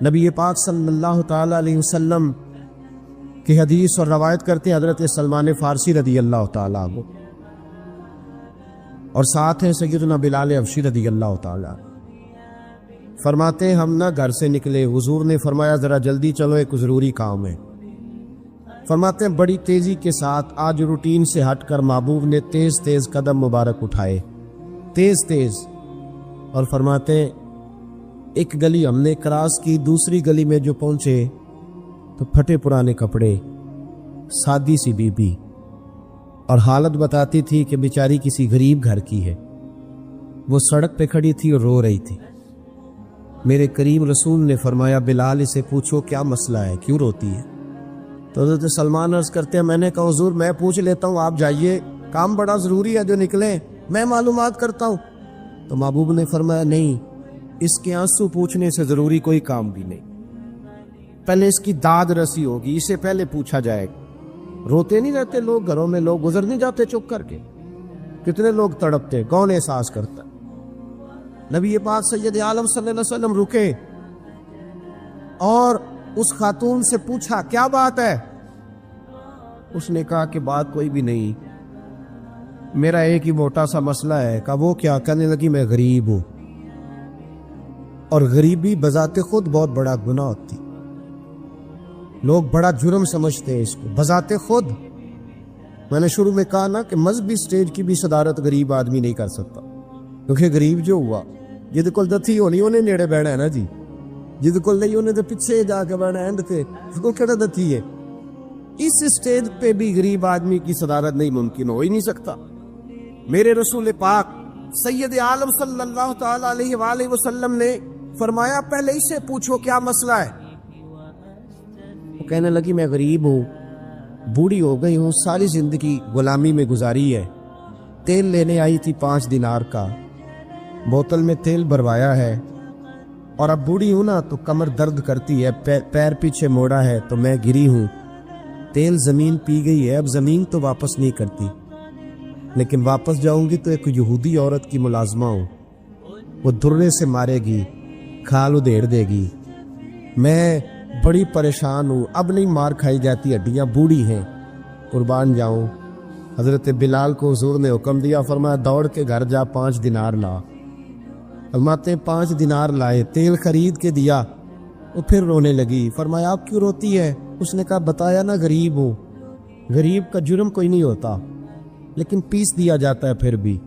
نبی پاک صلی اللہ تعالی علیہ وسلم کی حدیث اور روایت کرتے ہیں حضرت سلمان فارسی رضی اللہ تعالیٰ عنہ، اور ساتھ ہیں سیدنا بلال حبشی رضی اللہ تعالیٰ عنہ۔ فرماتے ہیں ہم نہ گھر سے نکلے، حضور نے فرمایا ذرا جلدی چلو، ایک ضروری کام ہے۔ فرماتے ہیں بڑی تیزی کے ساتھ آج روٹین سے ہٹ کر محبوب نے تیز تیز قدم مبارک اٹھائے، تیز تیز، اور فرماتے ہیں ایک گلی ہم نے کراس کی، دوسری گلی میں جو پہنچے تو پھٹے پرانے کپڑے، سادی سی بی بی، اور حالت بتاتی تھی کہ بیچاری کسی غریب گھر کی ہے۔ وہ سڑک پہ کھڑی تھی اور رو رہی تھی۔ میرے کریم رسول نے فرمایا بلال اسے پوچھو کیا مسئلہ ہے، کیوں روتی ہے؟ تو حضرت سلمان عرض کرتے ہیں میں نے کہا حضور میں پوچھ لیتا ہوں، آپ جائیے، کام بڑا ضروری ہے جو نکلے، میں معلومات کرتا ہوں۔ تو محبوب نے فرمایا نہیں، اس کے آنسو پوچھنے سے ضروری کوئی کام بھی نہیں، پہلے اس کی داد رسی ہوگی، اسے پہلے پوچھا جائے گا۔ روتے نہیں رہتے لوگ گھروں میں، لوگ گزر نہیں جاتے چپ کر کے، کتنے لوگ تڑپتے، کون احساس کرتا ہے؟ نبی پاک سید عالم صلی اللہ علیہ وسلم رکے اور اس خاتون سے پوچھا کیا بات ہے؟ اس نے کہا کہ بات کوئی بھی نہیں، میرا ایک ہی موٹا سا مسئلہ ہے۔ کہا وہ کیا؟ کہنے لگی میں غریب ہوں، اور غریبی بذات خود بہت بڑا گناہ ہوتی، لوگ بڑا جرم سمجھتے ہیں اس کو بذات خود۔ میں نے شروع میں کہا نا کہ مذہبی سٹیج کی بھی صدارت غریب آدمی نہیں کر سکتا، کیونکہ غریب جو ہوا جد کول دتھی ہونی انہیں نیڑے بیٹھنا ہے نا جی، جد کول نہیں انہیں تو پیچھے جا کے بیٹھنا اینڈ تے، اس کو کہڑا دتھی ہے۔ اس سٹیج پہ بھی غریب آدمی کی صدارت نہیں ممکن ہو ہی نہیں سکتا۔ میرے رسول پاک سید عالم صلی اللہ تعالی علیہ وآلہ وسلم نے فرمایا پہلے اسے پوچھو کیا مسئلہ ہے۔ وہ کہنے لگی میں غریب ہوں، بوڑھی ہو گئی ہوں، ساری زندگی غلامی میں گزاری ہے، تیل لینے آئی تھی 5 دینار کا، بوتل میں تیل بھروایا ہے، اور اب بوڑھی ہوں نا تو کمر درد کرتی ہے، پیر پیچھے موڑا ہے تو میں گری ہوں، تیل زمین پی گئی ہے، اب زمین تو واپس نہیں کرتی، لیکن واپس جاؤں گی تو ایک یہودی عورت کی ملازمہ ہوں، وہ درے سے مارے گی، کھال ادھیڑ دے گی، میں بڑی پریشان ہوں، اب نہیں مار کھائی جاتی، ہڈیاں بوڑھی ہیں، قربان جاؤں۔ حضرت بلال کو حضور نے حکم دیا، فرمایا دوڑ کے گھر جا 5 دینار لا۔ فرماتے 5 دینار لائے، تیل خرید کے دیا، وہ پھر رونے لگی۔ فرمایا آپ کیوں روتی ہے؟ اس نے کہا بتایا نا غریب ہوں، غریب کا جرم کوئی نہیں ہوتا، لیکن پیس دیا جاتا ہے، پھر بھی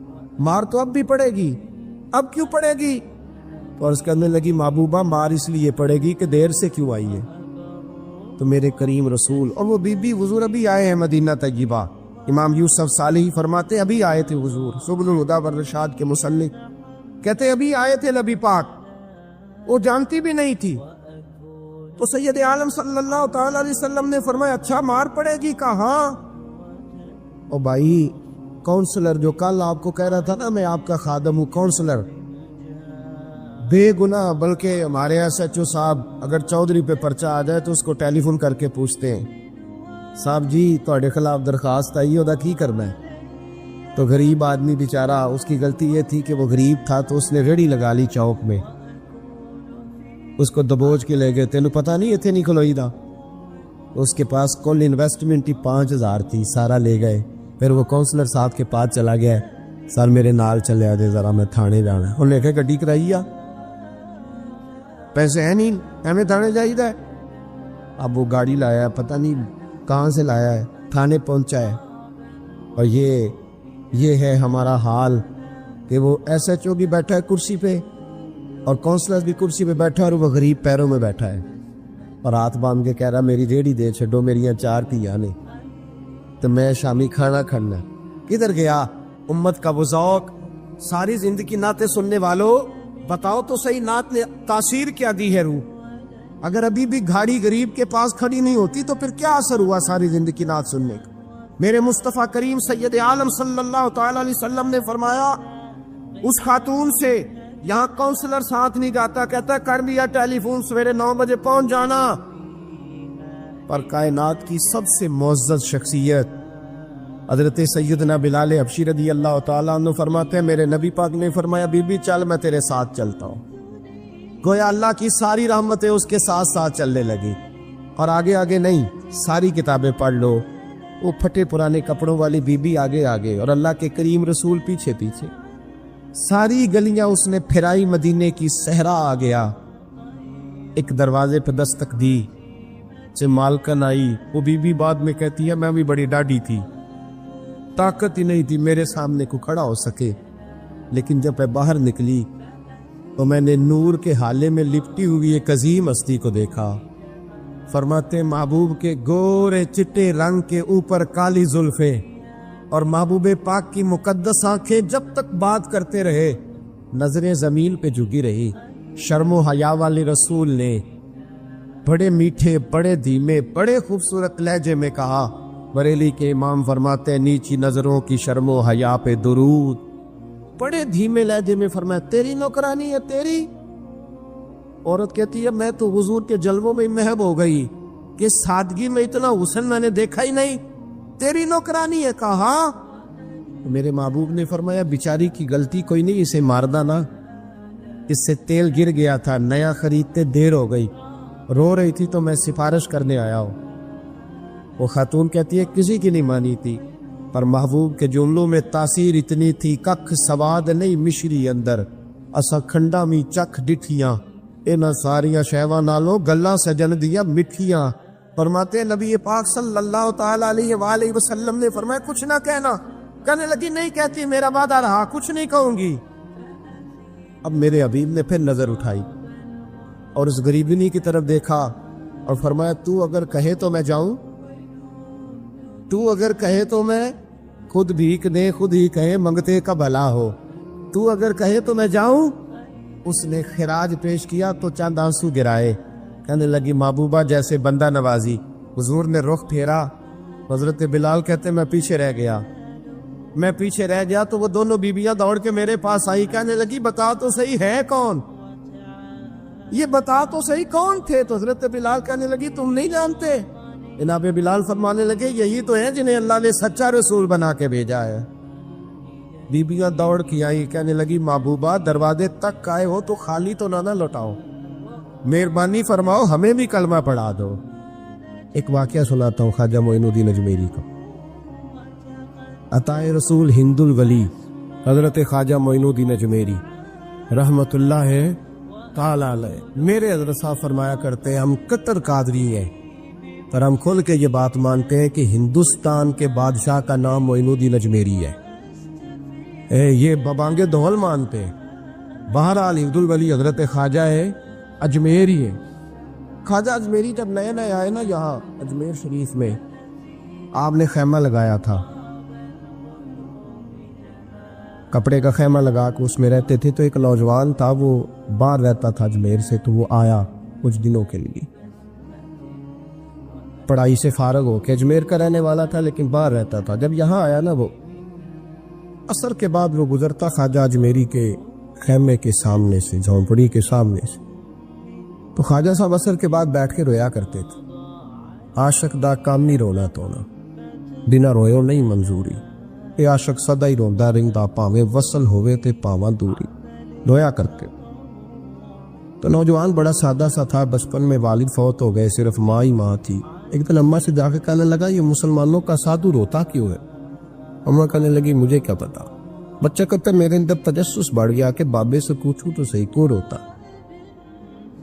مار تو اب بھی پڑے گی، اب کیوں پڑے گی؟ تو عرض کرنے لگی محبوبہ مار اس لیے پڑے گی کہ دیر سے کیوں آئی ہے۔ تو میرے کریم رسول اور وہ بی بی حضور ابھی آئے ہیں مدینہ طیبہ، امام یوسف صالحی فرماتے ابھی آئے تھے حضور، سبل الہدیٰ والرشاد کے مصنف کہتے ابھی آئے تھے نبی پاک، وہ جانتی بھی نہیں تھی۔ تو سید عالم صلی اللہ تعالی علیہ وسلم نے فرمایا اچھا مار پڑے گی؟ کہا ہاں۔ او بھائی کونسلر جو کل آپ کو کہہ رہا تھا نا میں آپ کا خادم ہوں، کونسلر بے گناہ، بلکہ ہمارے SHO صاحب اگر چودھری پہ پرچہ آ جائے تو اس کو ٹیلی فون کر کے پوچھتے ہیں صاحب جی تہاڈے خلاف درخواست آئی ہے، کی کرنا ہے؟ تو غریب آدمی بیچارہ، اس کی غلطی یہ تھی کہ وہ غریب تھا تو اس نے ریڑھی لگا لی چوک میں، اس کو دبوچ کے لے گئے، تینوں پتہ نہیں اتنے نہیں کھلوئی دا، اس کے پاس کل انویسٹمنٹ ہی 5000 تھی، سارا لے گئے۔ پھر وہ کونسلر صاحب کے پاس چلا گیا، سر میرے نال چلے آ دے ذرا میں تھانے جانا ہے، انہوں نے کہا گڈی کرائی آ، پیسے ہیں نہیں ایویں تھانے جائیدا ہے۔ اب وہ گاڑی لایا ہے، پتہ نہیں کہاں سے لایا ہے، تھانے پہنچا ہے، اور یہ ہے ہمارا حال کہ وہ SHO بھی بیٹھا ہے کرسی پہ اور کونسلر بھی کرسی پہ بیٹھا ہے، اور وہ غریب پیروں میں بیٹھا ہے اور ہاتھ باندھ کے کہہ رہا میری ریڑھی دے چھڈو، میریاں 4 تھیاں نے تو میں شامی کھانا کھانا۔ کدھر گیا امت کا وہ ذوق؟ ساری زندگی نعتیں سننے والوں بتاؤ تو صحیح نعت نے تاثیر کیا دی ہے روح؟ اگر ابھی بھی گھاڑی غریب کے پاس کھڑی نہیں ہوتی تو پھر کیا اثر ہوا ساری زندگی نعت سننے کا؟ میرے مصطفیٰ کریم سید عالم صلی اللہ تعالی علیہ وسلم نے فرمایا اس خاتون سے، یہاں کونسلر ساتھ نہیں جاتا، کہتا ہے کر لیا ٹیلی فون، سویرے 9 بجے پہنچ جانا، پر کائنات کی سب سے معزز شخصیت حضرت سیدنا بلال حبشی رضی اللہ تعالیٰ عنہ فرماتے ہیں میرے نبی پاک نے فرمایا بی بی چل میں تیرے ساتھ چلتا ہوں، گویا اللہ کی ساری رحمتیں اس کے ساتھ ساتھ چلنے لگی. اور آگے آگے نہیں، ساری کتابیں پڑھ لو. وہ پھٹے پرانے کپڑوں والی بی بی آگے آگے اور اللہ کے کریم رسول پیچھے پیچھے. ساری گلیاں اس نے پھرائی، مدینے کی صحرا آ گیا. ایک دروازے پہ دستک دی سے مالکن آئی. وہ بی بی بعد میں کہتی ہے میں بھی بڑی ڈاڈی تھی، طاقت ہی نہیں تھی میرے سامنے کو کھڑا ہو سکے. لیکن جب میں باہر نکلی تو میں نے نور کے حالے میں لپٹی ہوئی ایک عظیم ہستی کو دیکھا. فرماتے محبوب کے گورے چٹے رنگ کے اوپر کالی زلفیں اور محبوب پاک کی مقدس آنکھیں جب تک بات کرتے رہے نظریں زمین پہ جھکی رہی. شرم و حیا والے رسول نے بڑے میٹھے، بڑے دھیمے، بڑے خوبصورت لہجے میں کہا. بریلی کے امام فرماتے ہیں نیچی نظروں کی شرم و حیا پہ درود. بڑے دھیمے لہجے میں فرمایا تیری نوکرانی ہے تیری. عورت کہتی ہے میں تو حضور کے جلووں میں محب ہو گئی کہ سادگی میں اتنا حسن میں نے دیکھا ہی نہیں. تیری نوکرانی ہے. کہا میرے محبوب نے فرمایا بیچاری کی غلطی کوئی نہیں، اسے ماردہ نا، اس سے تیل گر گیا تھا، نیا خریدتے دیر ہو گئی، رو رہی تھی تو میں سفارش کرنے آیا ہوں. وہ خاتون کہتی ہے کسی کی نہیں مانی تھی، پر محبوب کے جملوں میں تاثیر اتنی تھی ککھ سواد نہیں مشری اندر اسا کھنڈا می چکھ ڈٹھیاں انہاں ساریاں شیواں نالوں گلاں سجن دیا مٹھیاں. فرماتے نبی پاک صلی اللہ تعالی علیہ وآلہ وسلم نے فرمایا کچھ نہ کہنا. کہنے لگی نہیں کہتی، میرا وعدہ رہا، کچھ نہیں کہوں گی. اب میرے حبیب نے پھر نظر اٹھائی اور اس غریبنی کی طرف دیکھا اور فرمایا تو اگر کہے تو میں جاؤں، تو اگر کہے تو میں خود بھیک دے، خود ہی کہے منگتے کا بھلا ہو، تو اگر کہے تو میں جاؤں. اس نے خراج پیش کیا تو چند آنسو گرائے. کہنے لگی محبوبہ جیسے بندہ نوازی. حضور نے رخ پھیرا. حضرت بلال کہتے میں پیچھے رہ گیا تو وہ دونوں بیویاں دوڑ کے میرے پاس آئی. کہنے لگی بتا تو صحیح ہے کون، یہ بتا تو صحیح کون تھے. تو حضرت بلال کہنے لگی تم نہیں جانتے. جناب بلال فرمانے لگے یہی تو ہیں جنہیں اللہ نے سچا رسول بنا کے بھیجا ہے. بیبیاں دوڑ کی آئی. کہنے لگی محبوبہ دروازے تک آئے ہو تو خالی تو نہ لوٹاؤ، مہربانی فرماؤ ہمیں بھی کلمہ پڑھا دو. ایک واقعہ سناتا ہوں خواجہ معین الدین اجمیری کا. عطائے رسول ہند الولی حضرت خواجہ معین الدین اجمیری رحمت اللہ تعالی علیہ، میرے حضرت صاحب فرمایا کرتے ہیں ہم کٹر قادری ہیں، پر ہم کھل کے یہ بات مانتے ہیں کہ ہندوستان کے بادشاہ کا نام معین الدین اجمیری ہے. یہ ببانگے دول مانتے ہیں. بہرحال ہند الولی حضرت خواجہ ہے اجمیری ہے. خواجہ اجمیری جب نئے نئے آئے نا یہاں اجمیر شریف میں، آپ نے خیمہ لگایا تھا، کپڑے کا خیمہ لگا کے اس میں رہتے تھے. تو ایک نوجوان تھا وہ باہر رہتا تھا اجمیر سے، تو وہ آیا کچھ دنوں کے لیے، پڑھائی سے فارغ ہو کے اجمیر کا رہنے والا تھا لیکن باہر رہتا تھا. جب یہاں آیا نا وہ عصر کے بعد وہ گزرتا خواجہ اجمیری کے خیمے کے سامنے سے، جھونپڑی کے سامنے سے، تو خواجہ صاحب عصر کے بعد بیٹھ کے رویا کرتے تھے. عاشق دا کام نہیں رونا تونا، بنا رویو نہیں منظوری، اے عاشق سدا ہی روندا رہندا پاویں وصل ہوئے تے پاواں دوری، رویا کرتے. تو نوجوان بڑا سادہ سا تھا، بچپن میں والد فوت ہو گئے، صرف ماں ہی ماں تھی. ایک دن اماں سے جا کے کہنے لگا یہ مسلمانوں کا سادھو روتا کیوں ہے؟ اماں کہنے لگی مجھے کیا پتا. بچہ کہتا میرے اندر تجسس بڑھ گیا کہ بابے سے پوچھوں تو صحیح کیوں روتا.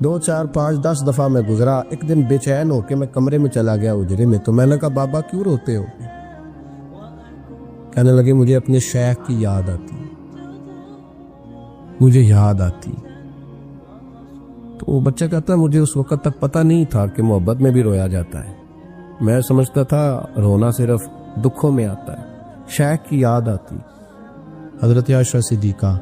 2 4 5 10 دفعہ میں گزرا. ایک دن بے چین ہو کے میں کمرے میں چلا گیا اجرے میں، تو میں نے کہا بابا کیوں روتے ہو؟ کہنے لگے مجھے اپنے شیخ کی یاد آتی، مجھے یاد آتی. تو وہ بچہ کہتا مجھے اس وقت تک پتہ نہیں تھا کہ محبت میں بھی رویا جاتا ہے. میں سمجھتا تھا رونا صرف دکھوں میں آتا ہے. شیخ کی یاد آتی. حضرت عائشہ صدیقہ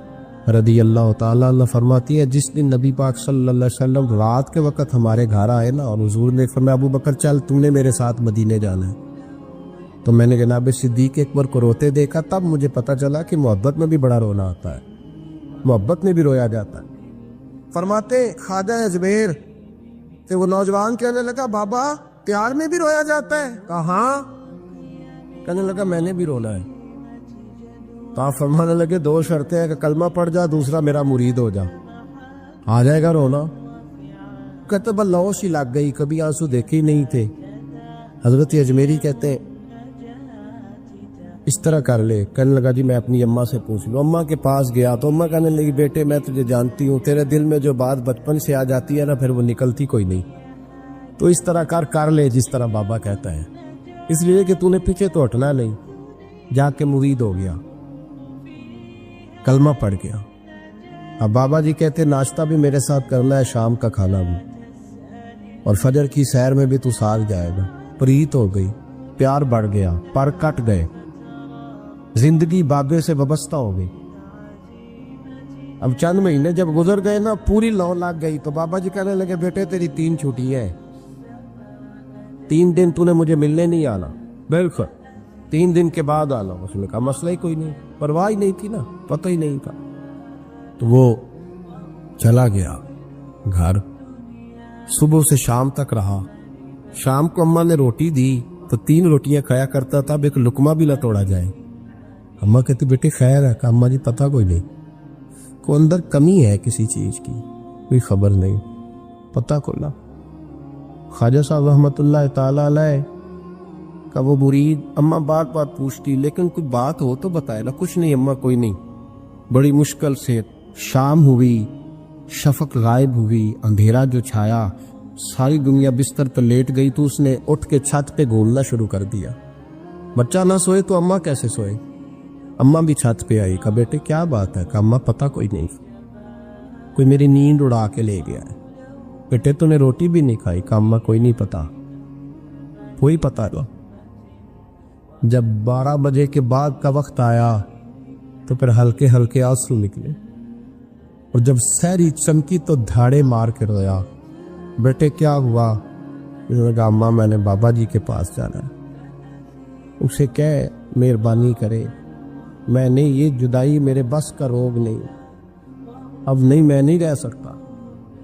رضی اللہ تعالیٰ عنہ فرماتی ہے جس دن نبی پاک صلی اللہ علیہ وسلم رات کے وقت ہمارے گھر آئے نا اور حضور نے فرمایا ابو بکر چل تم نے میرے ساتھ مدینے جانا ہے، تو میں نے جناب صدیق اکبر کو روتے دیکھا. تب مجھے پتہ چلا کہ محبت میں بھی بڑا رونا آتا ہے، محبت میں بھی رویا جاتا ہے. فرماتے خواجہ اجمیر کہ وہ نوجوان کہنے لگا بابا پیار میں بھی رویا جاتا ہے؟ کہاں؟ کہنے لگا میں نے بھی رونا ہے. تو آپ فرمانے لگے 2 شرطیں ہیں کہ کلمہ پڑھ جا، دوسرا میرا مرید ہو جا. آ جائے گا رونا. کہتے بلوش ہی لگ گئی, کبھی آنسو دیکھے ہی نہیں تھے. حضرت اجمیری کہتے ہیں اس طرح کر لے. کہنے لگا جی میں اپنی اماں سے پوچھ لوں. اماں کے پاس گیا تو اماں کہنے لگی بیٹے میں تجھے جانتی ہوں, تیرے دل میں جو بات بچپن سے آ جاتی ہے نا پھر وہ نکلتی کوئی نہیں. تو اس طرح کر لے جس طرح بابا کہتا ہے, اس لیے کہ تو نے پیچھے تو ہٹنا نہیں. جا کے مرید ہو گیا, کلمہ پڑھ گیا. اب بابا جی کہتے ناشتہ بھی میرے ساتھ کرنا ہے, شام کا کھانا بھی, اور فجر کی سیر میں بھی تو ساتھ جائے گا. پریت ہو گئی, پیار بڑھ گیا, پر کٹ گئے, زندگی بابے سے وابستہ ہو گئی. اب چند مہینے جب گزر گئے نا پوری لو لگ گئی. تو بابا جی کہنے لگے بیٹے تیری 3 چھٹی ہے, 3 دن تو نے مجھے ملنے نہیں آنا. بالکل 3 دن کے بعد آنا. اس نے کہا مسئلہ ہی کوئی نہیں, پرواہ ہی نہیں تھی نا, پتہ ہی نہیں تھا. تو وہ چلا گیا گھر, صبح سے شام تک رہا. شام کو اماں نے روٹی دی تو 3 روٹیاں کھایا کرتا تھا, اب ایک لقمہ بھی نہ توڑا جائے. اماں کہتی بیٹے خیر ہے. کہ اماں جی پتہ کوئی نہیں, کو اندر کمی ہے کسی چیز کی, کوئی خبر نہیں, پتہ کھلا. خواجہ صاحب رحمۃ اللہ تعالی علیہ کا وہ مرید اماں بات بات پوچھتی لیکن کوئی بات ہو تو بتائے نا. کچھ نہیں اماں کوئی نہیں. بڑی مشکل سے شام ہوئی, شفق غائب ہوئی, اندھیرا جو چھایا, ساری دنیا بستر پر لیٹ گئی. تو اس نے اٹھ کے چھت پہ گھومنا شروع کر دیا. بچہ نہ سوئے تو اماں کیسے سوئے. اماں بھی چھت پہ آئی. کہا بیٹے کیا بات ہے. کہ اماں پتہ کوئی نہیں, کوئی میری نیند اڑا کے لے گیا ہے. بیٹے تو نے روٹی بھی نہیں کھائی. کہ اماں کوئی نہیں پتا, کوئی پتا نہیں. جب 12 بجے کے بعد کا وقت آیا تو پھر ہلکے ہلکے آنسو نکلے, اور جب سحری چمکی تو دھاڑے مار کے رویا. بیٹے کیا ہوا. اس نے کہا اماں میں نے بابا جی کے پاس جانا ہے, اسے کہہ مہربانی کرے, میں نے یہ جدائی میرے بس کا روگ نہیں, اب نہیں میں نہیں رہ سکتا.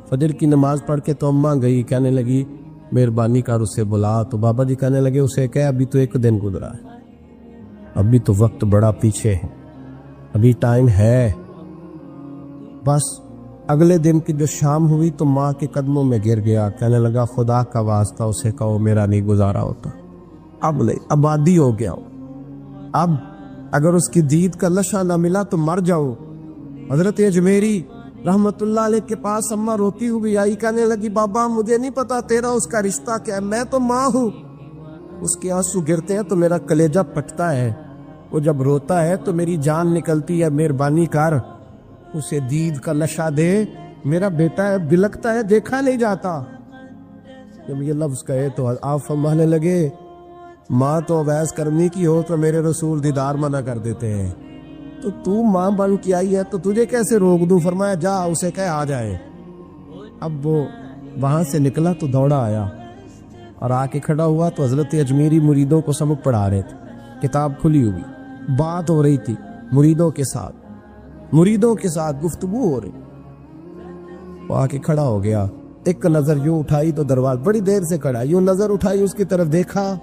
فجر کی نماز پڑھ کے تو اماں گئی, کہنے لگی مہربانی کر اسے بلا. تو بابا جی کہنے لگے اسے کہہ ابھی تو 1 دن گزرا ہے, ابھی تو وقت بڑا پیچھے ہے, ابھی ٹائم ہے. بس اگلے دن کی جو شام ہوئی تو ماں کے قدموں میں گر گیا. کہنے لگا خدا کا واسطہ اسے کہو میرا نہیں گزارا ہوتا, اب نہیں, اب عادی ہو گیا ہوں, اب اگر اس کی دید کا لشا نہ ملا تو مر جاؤں. حضرت اجمیری رحمت اللہ علیہ کے پاس اماں روتی ہوئی آئی. کہنے لگی بابا مجھے نہیں پتا تیرا اس کا رشتہ کیا ہے, میں تو ماں ہوں. اس کے آنسو گرتے ہیں تو میرا کلیجہ پھٹتا ہے, وہ جب روتا ہے تو میری جان نکلتی ہے. مہربانی کر اسے دید کا نشہ دے, میرا بیٹا ہے بلکتا ہے دیکھا نہیں جاتا. جب یہ لفظ کہے تو آپ فرمانے لگے ماں تو اویس کرنی کی ہو تو میرے رسول دیدار منع کر دیتے ہیں, تو ماں بن کے آئی ہے تو تجھے کیسے روک دوں. فرمایا جا اسے کہہ آ جائے. اب وہ وہاں سے نکلا تو دوڑا آیا اور آ کے کھڑا ہوا تو حضرت اجمیری مریدوں کو سبق پڑھا رہے تھے, کتاب کھلی ہوئی, بات ہو رہی تھی مریدوں کے ساتھ گفتگو ہو رہی. وہ آ کے کھڑا ہو گیا, ایک نظر یوں اٹھائی تو دروازہ, بڑی دیر سے کھڑا, یوں نظر اٹھائی اس کی طرف دیکھا,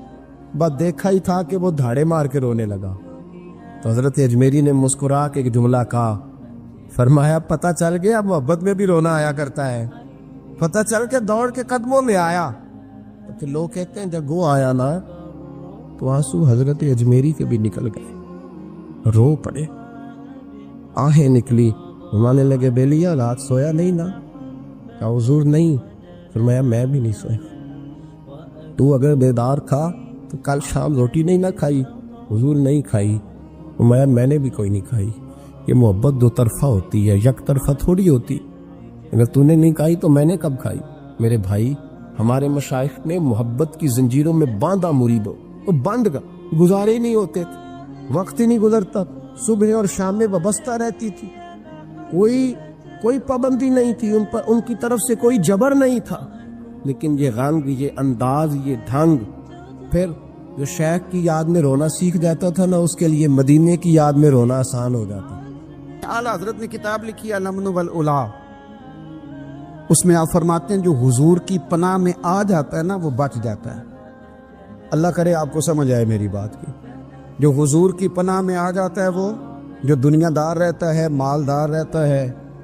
بس دیکھا ہی تھا کہ وہ دھاڑے مار کے رونے لگا. تو حضرت اجمیری نے مسکرا کے ایک جملہ کہا, فرمایا پتہ چل گیا محبت میں بھی رونا آیا کرتا ہے. پتہ چل کے دوڑ کے قدموں میں آیا. تو پھر لوگ کہتے ہیں جب وہ آیا نا تو آنسو حضرت اجمیری کے بھی نکل گئے, رو پڑے, آہیں نکلی. فرمانے لگے بیلیا رات سویا نہیں نا. کہا حضور نہیں. فرمایا میں بھی نہیں سویا. تو اگر بیدار تھا تو کل شام روٹی نہیں نہ کھائی. حضور نہیں کھائی. فرمایا میں نے بھی کوئی نہیں کھائی. یہ محبت 2 طرفہ ہوتی ہے, یک طرفہ تھوڑی ہوتی. اگر تو نے نہیں کھائی تو میں نے کب کھائی. میرے بھائی ہمارے مشائخ نے محبت کی زنجیروں میں باندھا مریدوں, وہ بند گزارے نہیں ہوتے تھے, وقت ہی نہیں گزرتا, صبح اور شام میں وابستہ رہتی تھی, کوئی پابندی نہیں تھی ان پر, ان کی طرف سے کوئی جبر نہیں تھا. لیکن یہ غنگ, یہ انداز, یہ ڈھنگ, پھر جو شیخ کی یاد میں رونا سیکھ جاتا تھا نا اس کے لیے مدینے کی یاد میں رونا آسان ہو جاتا. اعلیٰ حضرت نے کتاب لکھی الامن والعلا, اس میں آپ فرماتے ہیں جو حضور کی پناہ میں آ جاتا ہے نا وہ بچ جاتا ہے. اللہ کرے آپ کو سمجھ آئے میری بات کی. جو حضور کی پناہ میں آ جاتا ہے وہ, جو دنیا دار رہتا ہے, مالدار رہتا ہے,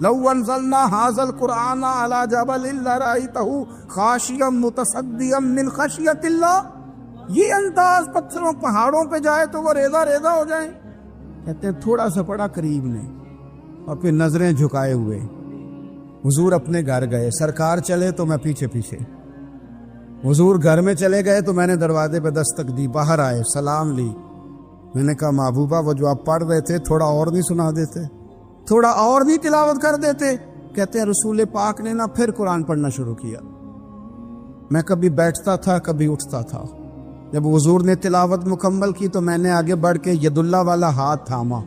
لو انزلنا هذا القرآن على جبل لرأيته خاشعا متصدعا من خشیۃ اللہ. یہ انداز پتھروں پہاڑوں پہ جائے تو وہ ریزہ ریزہ ہو جائیں. کہتے ہیں تھوڑا سا پڑا قریب نے اور پھر نظریں جھکائے ہوئے. حضور اپنے گھر گئے، سرکار چلے تو میں پیچھے پیچھے. حضور گھر میں چلے گئے تو میں نے دروازے پہ دستک دی، باہر آئے، سلام لی. میں نے کہا محبوبہ وہ جو آپ پڑھ رہے تھے تھوڑا اور نہیں سنا دیتے، تھوڑا اور نہیں تلاوت کر دیتے؟ کہتے ہیں رسول پاک نے نا پھر قرآن پڑھنا شروع کیا. میں کبھی بیٹھتا تھا کبھی اٹھتا تھا. جب حضور نے تلاوت مکمل کی تو میں نے آگے بڑھ کے ید اللہ والا ہاتھ تھاما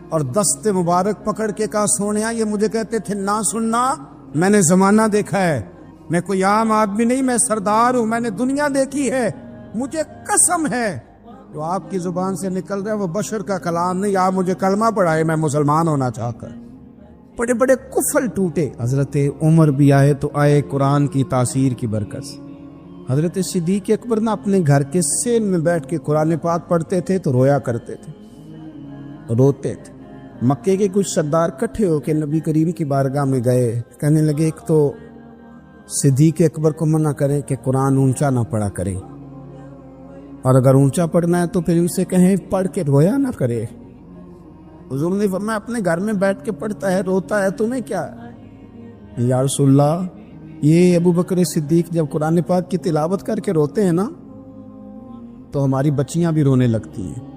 اور دست مبارک پکڑ کے کہا سونیا یہ مجھے کہتے تھے نہ سننا، میں نے زمانہ دیکھا ہے، میں کوئی عام آدمی نہیں، میں سردار ہوں، میں نے دنیا دیکھی ہے. مجھے قسم ہے جو آپ کی زبان سے نکل رہا ہے وہ بشر کا کلام نہیں. آپ مجھے کلمہ پڑھائے میں مسلمان ہونا چاہ کر. بڑے بڑے کفل ٹوٹے. حضرت عمر بھی آئے تو آئے قرآن کی تاثیر کی برکت سے. حضرت صدیق اکبر نہ اپنے گھر کے سین میں بیٹھ کے قرآن پاک پڑھتے تھے تو رویا کرتے تھے، روتے تھے. مکے کے کچھ سردار کٹھے ہو کے نبی کریم کی بارگاہ میں گئے، کہنے لگے ایک تو صدیق اکبر کو منع کرے کہ قرآن اونچا نہ پڑھا کرے، اور اگر اونچا پڑھنا ہے تو پھر ان سے کہیں پڑھ کے رویا نہ کرے. حضور نے فرمایا اپنے گھر میں بیٹھ کے پڑھتا ہے روتا ہے، تمہیں کیا ہے؟ یا رسول اللہ یہ ابو بکر صدیق جب قرآن پاک کی تلاوت کر کے روتے ہیں نا تو ہماری بچیاں بھی رونے لگتی ہیں،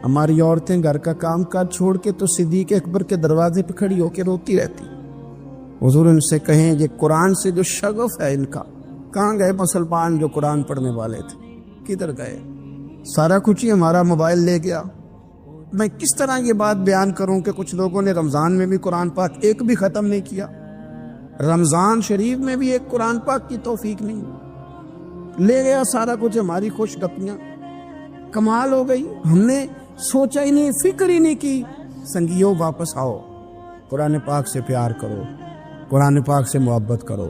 ہماری عورتیں گھر کا کام کاج چھوڑ کے تو صدیق اکبر کے دروازے پہ کھڑی ہو کے روتی رہتی. حضور ان سے کہیں یہ قرآن سے جو شغف ہے ان کا، کہاں گئے مسلمان جو قرآن پڑھنے والے تھے، کدھر گئے؟ سارا کچھ ہی ہمارا موبائل لے گیا. میں کس طرح یہ بات بیان کروں کہ کچھ لوگوں نے رمضان میں بھی قرآن پاک ایک بھی ختم نہیں کیا، رمضان شریف میں بھی ایک قرآن پاک کی توفیق نہیں، لے گیا سارا کچھ ہماری خوش گپیاں. کمال ہو گئی، ہم نے سوچا ہی نہیں، فکر ہی نہیں کی. سنگیو واپس آؤ، قرآن پاک سے پیار کرو، قرآن پاک سے محبت کرو،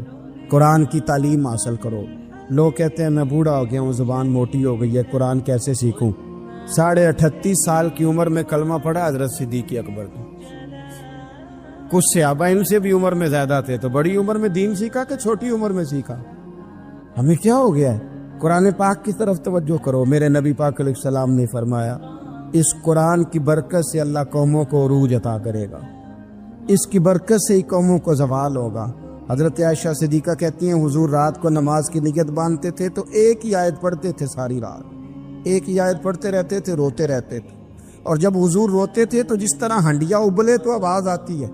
قرآن کی تعلیم حاصل کرو. لوگ کہتے ہیں میں بوڑھا ہو گیا ہوں، زبان موٹی ہو گئی ہے، قرآن کیسے سیکھوں؟ 38.5 سال کی عمر میں کلمہ پڑھا حضرت صدیق اکبر نے. کچھ صحابہ ان سے بھی عمر میں زیادہ تھے تو بڑی عمر میں دین سیکھا کہ چھوٹی عمر میں سیکھا؟ ہمیں کیا ہو گیا ہے؟ قرآن پاک کی طرف توجہ کرو. میرے نبی پاک علیہ السلام نے فرمایا اس قرآن کی برکت سے اللہ قوموں کو عروج عطا کرے گا، اس کی برکت سے ہی قوموں کو زوال ہوگا. حضرت عائشہ صدیقہ کہتی ہیں حضور رات کو نماز کی نیت باندھتے تھے تو ایک ہی آیت پڑھتے تھے، ساری رات ایک ہی آیت پڑھتے رہتے تھے، روتے رہتے تھے. اور جب حضور روتے تھے تو جس طرح ہنڈیا ابلے تو آواز آتی ہے،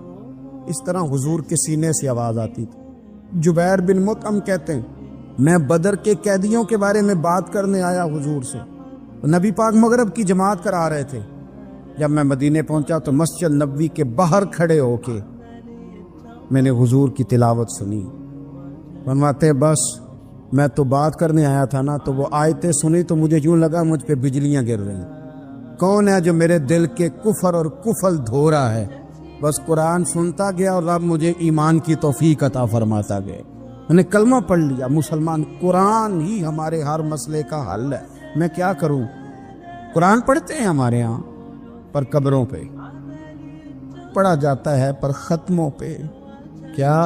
اس طرح حضور کے سینے سے آواز آتی تھی. جبیر بن مطعم کہتے ہیں میں بدر کے قیدیوں کے بارے میں بات کرنے آیا حضور سے، نبی پاک مغرب کی جماعت کرا رہے تھے. جب میں مدینے پہنچا تو مسجد نبوی کے باہر کھڑے ہو کے میں نے حضور کی تلاوت سنی. فرماتے بس میں تو بات کرنے آیا تھا نا، تو وہ آیتیں سنی تو مجھے یوں لگا مجھ پہ بجلیاں گر رہی. کون ہے جو میرے دل کے کفر اور کفل دھو رہا ہے؟ بس قرآن سنتا گیا اور رب مجھے ایمان کی توفیق عطا فرماتا گیا. میں نے کلمہ پڑھ لیا، مسلمان. قرآن ہی ہمارے ہر مسئلے کا حل ہے. میں کیا کروں؟ قرآن پڑھتے ہیں ہمارے ہاں پر قبروں پہ پڑھا جاتا ہے، پر ختموں پہ. کیا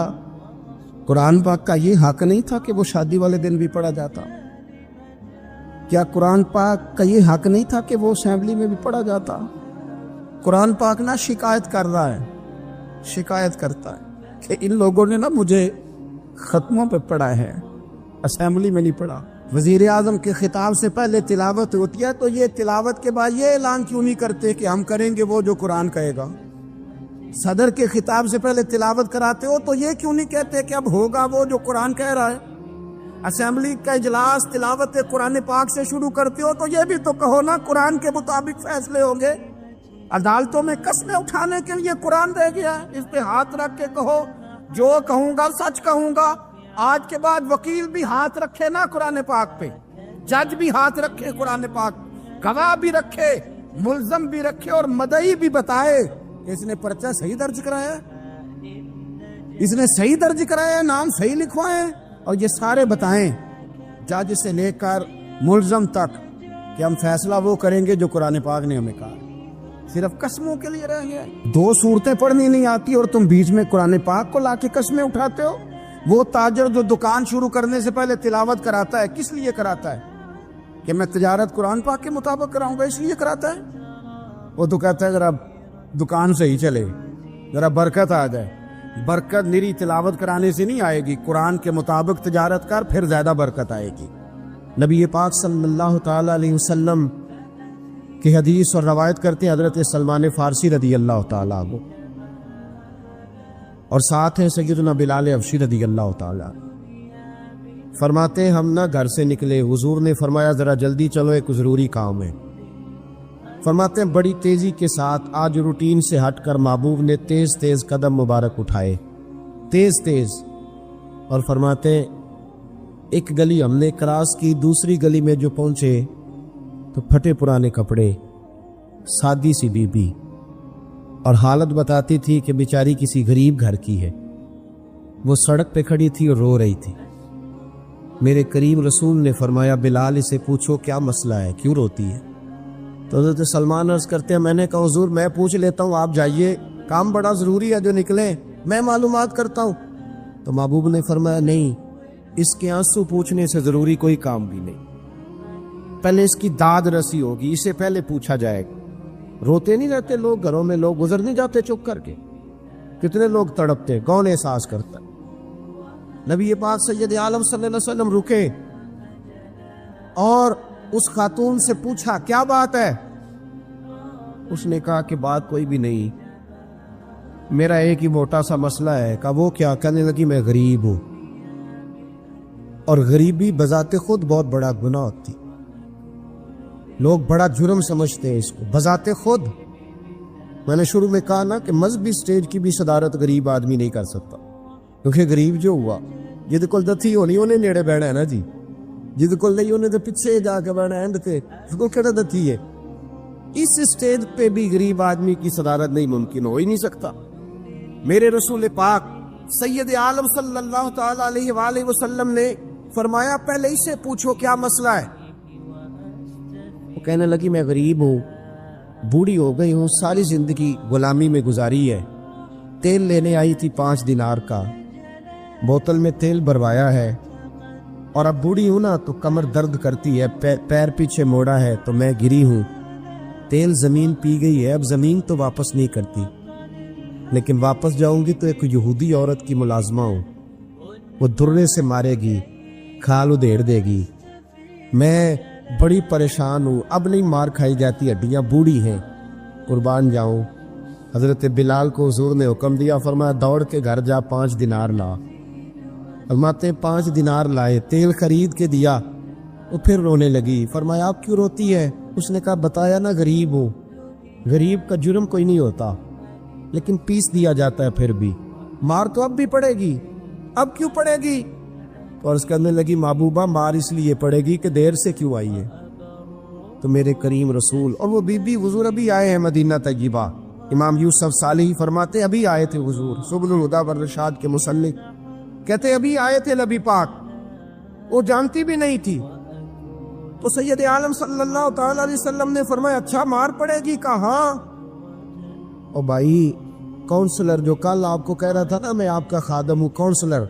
قرآن پاک کا یہ حق نہیں تھا کہ وہ شادی والے دن بھی پڑھا جاتا؟ کیا قرآن پاک کا یہ حق نہیں تھا کہ وہ اسمبلی میں بھی پڑھا جاتا؟ قرآن پاک نہ شکایت کر رہا ہے، شکایت کرتا ہے کہ ان لوگوں نے نا مجھے ختموں پہ پڑھا ہے، اسمبلی میں نہیں پڑھا. وزیر اعظم کے خطاب سے پہلے تلاوت ہوتی ہے تو یہ تلاوت کے بعد یہ اعلان کیوں نہیں کرتے کہ ہم کریں گے وہ جو قرآن کہے گا؟ صدر کے خطاب سے پہلے تلاوت کراتے ہو تو یہ کیوں نہیں کہتے کہ اب ہوگا وہ جو قرآن کہہ رہا ہے؟ اسمبلی کا اجلاس تلاوت قرآن پاک سے شروع کرتے ہو تو یہ بھی تو کہو نا قرآن کے مطابق فیصلے ہوں گے. عدالتوں میں قسمیں اٹھانے کے لیے قرآن رہ گیا ہے، اس پہ ہاتھ رکھ کے کہو جو کہوں گا سچ کہوں گا. آج کے بعد وکیل بھی ہاتھ رکھے نا قرآن پاک پہ، جج بھی ہاتھ رکھے قرآن پاک، گواہ بھی رکھے، ملزم بھی رکھے اور مدعی بھی بتائے کہ اس نے پرچہ صحیح درج کرایا ہے، اس نے صحیح درج کرایا ہے، نام صحیح لکھوائے، اور یہ سارے بتائیں جج سے لے کر ملزم تک کہ ہم فیصلہ وہ کریں گے جو قرآن پاک نے ہمیں کہا. صرف قسموں کے لیے رہ گیا؟ 2 صورتیں پڑھنی نہیں آتی اور تم بیچ میں قرآن پاک کو لا کے قسمیں اٹھاتے ہو؟ وہ تاجر جو دکان شروع کرنے سے پہلے تلاوت کراتا ہے، کس لیے کراتا ہے؟ کہ میں تجارت قرآن پاک کے مطابق کراؤں گا، اس لیے کراتا ہے؟ وہ تو کہتا ہے ذرا دکان سے ہی چلے، ذرا برکت آ جائے۔ برکت نری تلاوت کرانے سے نہیں آئے گی، قرآن کے مطابق تجارت کر، پھر زیادہ برکت آئے گی۔ نبی پاک صلی اللہ تعالی علیہ وسلم کی حدیث اور روایت کرتے ہیں حضرت سلمان فارسی رضی اللہ تعالیٰ عنہ، اور ساتھ ہیں سیدنا بلال حبشی رضی اللہ تعالیٰ، فرماتے ہیں ہم نہ گھر سے نکلے، حضور نے فرمایا ذرا جلدی چلو، ایک ضروری کام ہے۔ فرماتے ہیں بڑی تیزی کے ساتھ آج روٹین سے ہٹ کر محبوب نے تیز تیز قدم مبارک اٹھائے، تیز تیز، اور فرماتے ہیں ایک گلی ہم نے کراس کی، دوسری گلی میں جو پہنچے تو پھٹے پرانے کپڑے، سادی سی بی بی، اور حالت بتاتی تھی کہ بیچاری کسی غریب گھر کی ہے۔ وہ سڑک پہ کھڑی تھی اور رو رہی تھی۔ میرے کریم رسول نے فرمایا بلال اسے پوچھو کیا مسئلہ ہے، کیوں روتی ہے؟ تو حضرت سلمان عرض کرتے ہیں میں نے کہا حضور میں پوچھ لیتا ہوں، آپ جائیے، کام بڑا ضروری ہے جو نکلے، میں معلومات کرتا ہوں۔ تو محبوب نے فرمایا نہیں، اس کے آنسو پوچھنے سے ضروری کوئی کام بھی نہیں، پہلے اس کی داد رسی ہوگی، اسے پہلے پوچھا جائے گا۔ روتے نہیں رہتے لوگ گھروں میں، لوگ گزر نہیں جاتے چپ کر کے؟ کتنے لوگ تڑپتے، کون احساس کرتا؟ نبی پاک سید عالم صلی اللہ علیہ وسلم رکے اور اس خاتون سے پوچھا کیا بات ہے؟ اس نے کہا کہ بات کوئی بھی نہیں، میرا ایک ہی موٹا سا مسئلہ ہے۔ کہا وہ کیا؟ کہنے لگی میں غریب ہوں، اور غریبی بذات خود بہت بڑا گناہ ہوتی، لوگ بڑا جرم سمجھتے ہیں اس کو بذات خود۔ میں نے شروع میں کہا نا کہ مذہبی سٹیج کی بھی صدارت غریب آدمی نہیں کر سکتا، کیونکہ غریب جو ہوا جد کول دتھی ہونی انہیں نیڑے بیٹھنا ہے نا جی، جد کول نہیں انہیں تو پیچھے جا کے بیٹھنا ہے، تے اس کو کہڑا دتھی ہے۔ اس سٹیج پہ بھی غریب آدمی کی صدارت نہیں ممکن ہو ہی نہیں سکتا۔ میرے رسول پاک سید عالم صلی اللہ تعالی علیہ وآلہ وسلم نے فرمایا پہلے اسے پوچھو کیا مسئلہ ہے۔ وہ کہنے لگی میں غریب ہوں، بوڑھی ہو گئی ہوں، ساری زندگی غلامی میں گزاری ہے، تیل لینے آئی تھی 5 دینار کا، بوتل میں تیل بھروایا ہے، اور اب بوڑھی ہوں نا تو کمر درد کرتی ہے، پیر پیچھے موڑا ہے تو میں گری ہوں، تیل زمین پی گئی ہے، اب زمین تو واپس نہیں کرتی، لیکن واپس جاؤں گی تو ایک یہودی عورت کی ملازمہ ہوں، وہ درے سے مارے گی، کھال ادھیڑ دے گی، میں بڑی پریشان ہوں، اب نہیں مار کھائی جاتی، ہڈیاں بوڑھی ہیں، قربان جاؤں۔ حضرت بلال کو حضور نے حکم دیا، فرمایا دوڑ کے گھر جا 5 دینار لا۔ فرماتے 5 دینار لائے، تیل خرید کے دیا، وہ پھر رونے لگی۔ فرمایا آپ کیوں روتی ہے؟ اس نے کہا بتایا نا غریب ہوں، غریب کا جرم کوئی نہیں ہوتا، لیکن پیس دیا جاتا ہے، پھر بھی مار تو اب بھی پڑے گی، اب کیوں پڑے گی؟ تو عرض کرنے لگی محبوبہ مار اس لیے پڑے گی کہ دیر سے کیوں آئی ہے۔ تو میرے کریم رسول اور وہ بی بی حضور ابھی آئے ہیں مدینہ طیبہ، امام یوسف صالحی فرماتے ابھی آئے تھے حضور، سبل الہدی والرشاد کے مصنف کہتے ابھی آئے تھے نبی پاک، وہ جانتی بھی نہیں تھی۔ تو سید عالم صلی اللہ تعالی علیہ وسلم نے فرمایا اچھا مار پڑے گی؟ کہا ہاں۔ اور بھائی کونسلر جو کل آپ کو کہہ رہا تھا نا میں آپ کا خادم ہوں، کونسلر